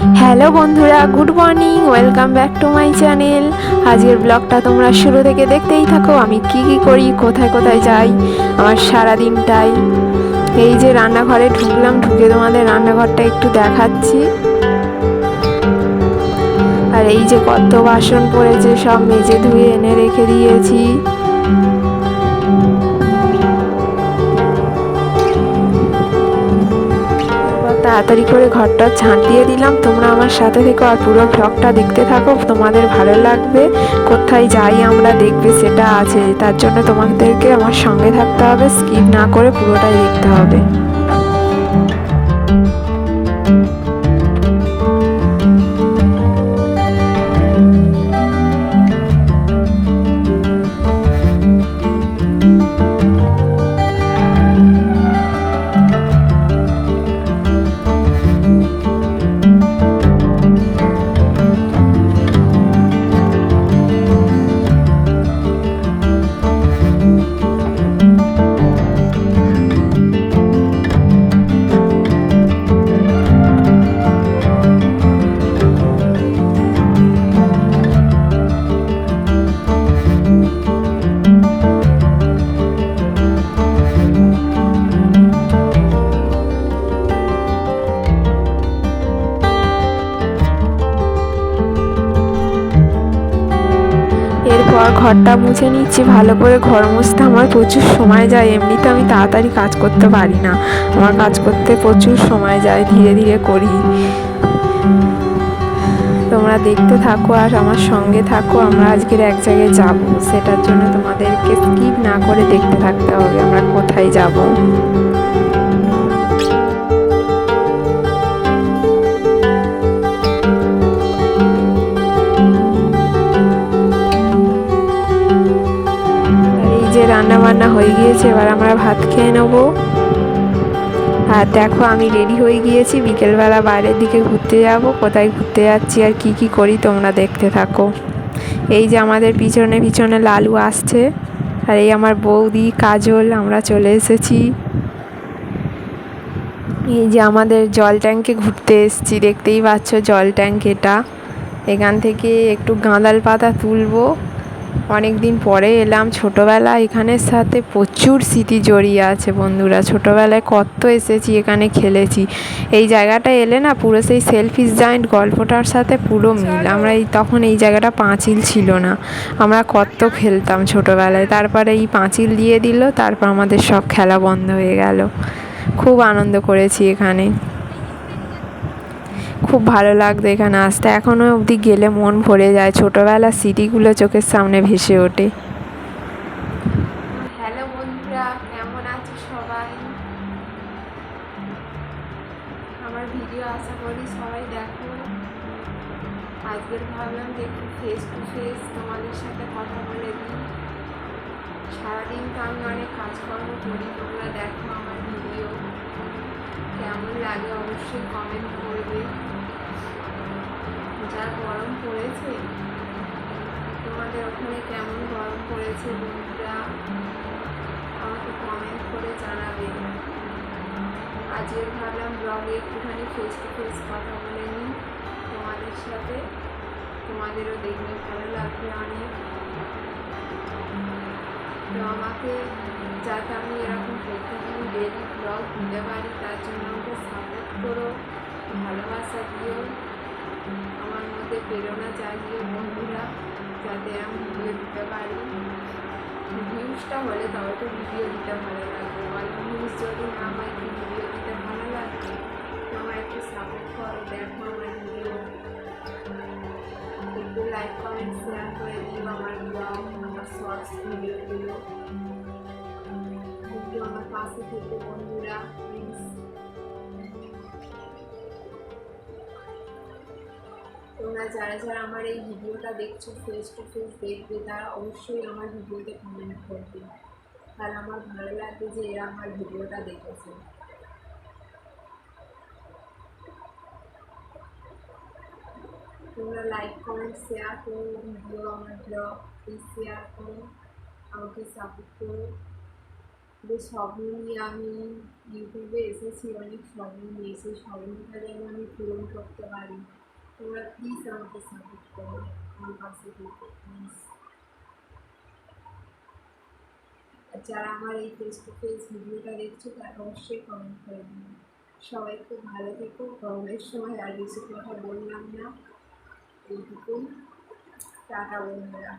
Hello বন্ধুরা, good morning, welcome back to my channel. আজকের ব্লগটা তোমরা শুরু থেকে দেখতেই থাকো। আমি কি করি, কোথায় কোথায় যাই, আমার সারা দিনটাই। এই যে রান্নাঘরে ঢুকলাম, ঢুকে তোমাদের রান্নাঘরটা একটু দেখাচ্ছি। আর এই যে কত বাসন পড়েছে, সব মেজে ধুয়ে এনে রেখে দিয়েছি। তাড়াতাড়ি করে ঘরটা ঝাঁট দিয়ে দিলাম। তোমরা আমার সাথে থেকো আর পুরো ব্লগটা দেখতে থাকো, তোমাদের ভালো লাগবে। কোথায় যাই আমরা দেখবে সেটা আছে, তার জন্য তোমাদেরকে আমার সঙ্গে থাকতে হবে, স্কিপ না করে পুরোটাই দেখতে হবে। এরপর ঘরটা মুছে নিচ্ছি ভালো করে। ঘর মুছতে আমার প্রচুর সময় যায়, এমনিতে আমি তাড়াতাড়ি কাজ করতে পারি না, আমার কাজ করতে প্রচুর সময় যায়, ধীরে ধীরে করি। তোমরা দেখতে থাকো আর আমার সঙ্গে থাকো। আমরা আজকের এক জায়গায় যাব, সেটার জন্য তোমাদেরকে স্কিপ না করে দেখতে থাকতে হবে আমরা কোথায় যাব। এই যে রান্না বান্না হয়ে গিয়েছে, এবার আমরা ভাত খেয়ে নেবো। আর দেখো আমি রেডি হয়ে গিয়েছি, বিকেলবেলা বাইরের দিকে ঘুরতে যাব। কোথায় ঘুরতে যাচ্ছি আর কি করি তোমরা দেখতে থাকো। এই যে আমাদের পিছনে পিছনে লালু আসছে, আর এই আমার বৌদি কাজল, আমরা চলে এসেছি। এই যে আমাদের জল ট্যাঙ্কে ঘুরতে এসেছি, দেখতেই পাচ্ছ জল ট্যাঙ্ক এটা। এখান থেকে একটু গাঁদাল পাতা তুলবো। অনেক দিন পরে এলাম। ছোটোবেলা এখানের সাথে প্রচুর স্মৃতি জড়িয়ে আছে বন্ধুরা। ছোটোবেলায় কত এসেছি, এখানে খেলেছি। এই জায়গাটা এলে না পুরো সেই সেলফিশ জয়েন্ট গল্পটার সাথে পুরো মিল। আমরা তখন এই জায়গাটা পাঁচিল ছিল না, আমরা কত খেলতাম ছোটোবেলায়। তারপরে এই পাঁচিল দিয়ে দিল, তারপর আমাদের সব খেলা বন্ধ হয়ে গেল। খুব আনন্দ করেছি এখানে, খুব ভালো লাগতো এখানে আসতে। এখনও অবধি গেলে মন ভরে যায়, ছোটোবেলার স্মৃতিগুলো চোখের সামনে ভেসে ওঠে। হ্যালো বন্ধুরা, কেমন আছো সবাই? আমার ভিডিও আশা করি সবাই দেখো। আজকের ভাবলাম যে একটু ফেস টু ফেস তোমাদের সাথে কথা বলে দিই। সারাদিন তো আমি অনেক কাজকর্ম করি, তোমরা দেখো আমার ভিডিও কেমন লাগে অবশ্যই কমেন্ট করবে। যা গরম পড়েছে, তোমাদের ওখানে কেমন গরম পড়েছে বন্ধুরা আমাকে কমেন্ট করে জানাবে। আজকে ভাবলাম ব্লগে একটুখানি ফেস টু ফেস কথা বলে নিই তোমাদের সাথে, তোমাদেরও দেখলে ভালো লাগবে অনেক। তো আমাকে যাতে আমি এরকম প্রতিদিন ডেলি ব্লগ দিতে পারি, তার জন্য আমাকে সাপোর্ট করো, ভালোবাসা দিও, আমার মধ্যে প্রেরণা জাগিয়ে বন্ধুরা, যাতে আমি ভিডিও দিতে পারি। ভিউজটা হলে তবে তো ভিডিও দিতে ভালো লাগবে, অল্প ভিউজ যদি না হয় কি ভিডিও দিতে ভালো লাগবে। আমার একটু সাপোর্ট করো, দেখো আমার ভিডিও, একটু লাইক কমেন্ট শেয়ার করে দিও আমার ব্লগ, আমার শর্টস ভিডিওগুলো। একটু আমার পাশে থেকে বন্ধুরা প্লিজ। তোমরা যারা যারা আমার এই ভিডিওটা দেখছো, ফেস টু ফেস দেখবে, তারা অবশ্যই আমার ভিডিওতে কমেন্ট করবে, তাহলে আমার ভালো লাগবে যে এরা আমার ভিডিওটা দেখেছে। তোমরা লাইক কমেন্ট শেয়ার করো, ভিডিও আমার ব্লগ প্লিজ শেয়ার করো, আমাকে সাপোর্ট করো। যে স্বপ্ন নিয়ে আমি ইউটিউবে এসেছি, অনেক স্বপ্ন নিয়ে সেই স্বপ্নটা যেন আমি পূরণ করতে পারি। তোমরা প্লিজ আমাকে সাপোর্ট করো, আমার পাশে থেকে প্লিজ। আর যারা আমার এই ফেস টু ফেস ভিডিওটা দেখছো তারা অবশ্যই কমেন্ট করে দিন। সবাই খুব ভালো থেকো, গরমের সময় আর বেশি কথা বললাম না, এইটুকুই। টাটা বন্ধুরা।